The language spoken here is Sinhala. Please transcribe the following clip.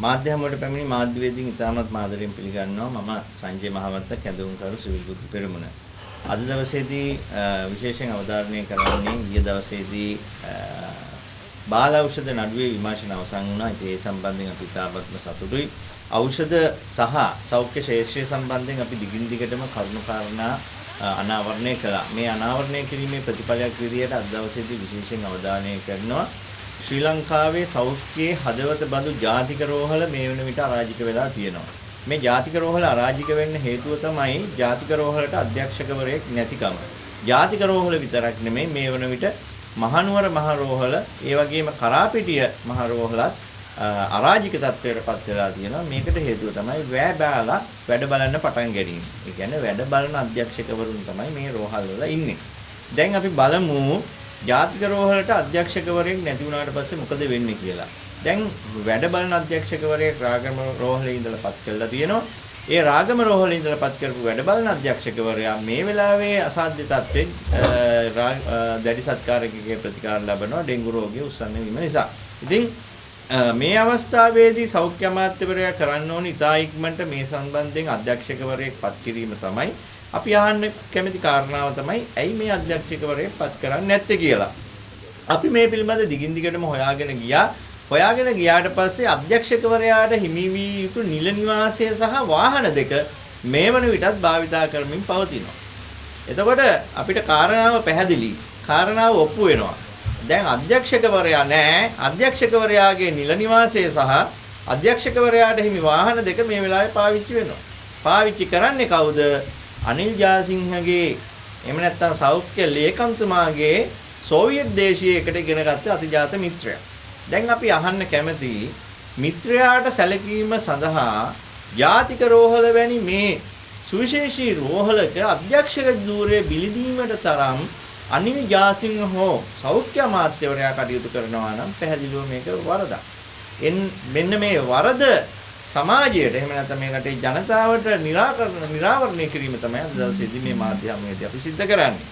මාධ්‍ය හමුවට පැමිණි මාධ්‍යවේදීන් ඉතාමත් මාදරෙන් පිළිගන්නවා. මම සංජය මහවත්ත කැඳවුම්කරු සිවිල් බුද්ධ පෙරමුණ. අද දවසේදී විශේෂයෙන් අවධාරණය කරන්නේ ඊයේ දවසේදී බාල ඖෂධ නඩුවේ විමර්ශන අවසන් වුණා. ඒ සම්බන්ධයෙන් අපි ඉතාමත්ම සතුටුයි. ඖෂධ සහ සෞඛ්‍ය ශාස්ත්‍රය සම්බන්ධයෙන් අපි දිගින් දිගටම කරුණු කාරණා අනාවරණය කළා. මේ අනාවරණය කිරීමේ ප්‍රතිඵලයක් විදිහට අද දවසේදී විශේෂයෙන් අවධානය කරනවා. ශ්‍රී ලංකාවේ සෞඛ්‍යයේ හදවත බඳු ජාතික රෝහල මේ වෙන විට අරාජික වෙලා තියෙනවා. මේ ජාතික රෝහල අරාජික වෙන්න හේතුව තමයි ජාතික රෝහලට අධ්‍යක්ෂකවරයෙක් නැතිකම. ජාතික රෝහල විතරක් නෙමෙයි මේ වෙන විට මහනුවර මහ රෝහල, ඒ වගේම කරාපිටිය මහ රෝහලත් අරාජික තත්ත්වයට පත් වෙලා තියෙනවා. මේකට හේතුව තමයි වැය බාලා වැඩ බලන්න පටන් ගැනීම. ඒ කියන්නේ වැඩ බලන අධ්‍යක්ෂකවරුන් තමයි මේ රෝහල් වල ඉන්නේ. දැන් අපි බලමු ජාතික රෝහලට අධ්‍යක්ෂකවරයෙක් නැති වුණාට පස්සේ මොකද වෙන්නේ කියලා. දැන් වැඩ බලන අධ්‍යක්ෂකවරයෙක් රාගම රෝහලේ ඉඳලා පත් කළා තියෙනවා. ඒ රාගම රෝහලේ ඉඳලා පත් කරපු වැඩ බලන අධ්‍යක්ෂකවරයා මේ වෙලාවේ අසාධ්‍ය තත්ත්වෙන් දැඩි සත්කාරකගේ ප්‍රතිකාර ලබනවා ඩෙන්ගු රෝගය උස්සන්න වීම නිසා. ඉතින් මේ අවස්ථාවේදී සෞඛ්‍ය අමාත්‍යවරයා කරන්න ඕනි ඉතා ඉක්මනට මේ සම්බන්ධයෙන් අධ්‍යක්ෂකවරයෙක් පත් කිරීම තමයි. අපි අහන්න කැමති කාරණාව තමයි ඇයි මේ අධ්‍යක්ෂකවරයෙක් පත් කරන්නේ නැත්තේ කියලා. අපි මේ පිළිබඳ දිගින් දිගටම හොයාගෙන ගියා. හොයාගෙන ගියාට පස්සේ අධ්‍යක්ෂකවරයාට හිමි වී යුතු නිල නිවාසය සහ වාහන දෙක මේ වන විටත් භාවිතා කරමින් පවතිනවා. එතකොට අපිට කාරණාව පැහැදිලි. කාරණාව ඔප්පු වෙනවා. දැන් අධ්‍යක්ෂකවරයා නැහැ. අධ්‍යක්ෂකවරයාගේ නිල නිවාසය සහ අධ්‍යක්ෂකවරයාට හිමි වාහන දෙක මේ වෙලාවේ පාවිච්චි වෙනවා. පාවිච්චි කරන්නේ කවුද? අනිල් ජාසිංහගේ එහෙම නැත්නම් සෞඛ්‍ය ලේකම්තුමාගේ සෝවියට් දේශීය එකට ඉගෙන ගත්ත අතිජාත මිත්‍රයා. දැන් අපි අහන්න කැමති මිත්‍රයාට සැලකීම සඳහා ජාතික රෝහල වැනි මේ සුවිශේෂී රෝහලක අධ්‍යක්ෂක ධූරයේ බිලිදීමට තරම් අනිල් ජාසිංහ හෝ සෞඛ්‍ය අමාත්‍යවරයා කටයුතු කරනවා නම් පැහැදිලිව මේක වරදක්. මෙන්න මේ වරද සමාජයට එහෙම නැත්නම් මේ රටේ ජනතාවට නිරාවරණය කිරීම තමයි අද දවසේදී මේ මාධ්‍ය හමුවේදී අපි සිද්ධ කරන්නේ.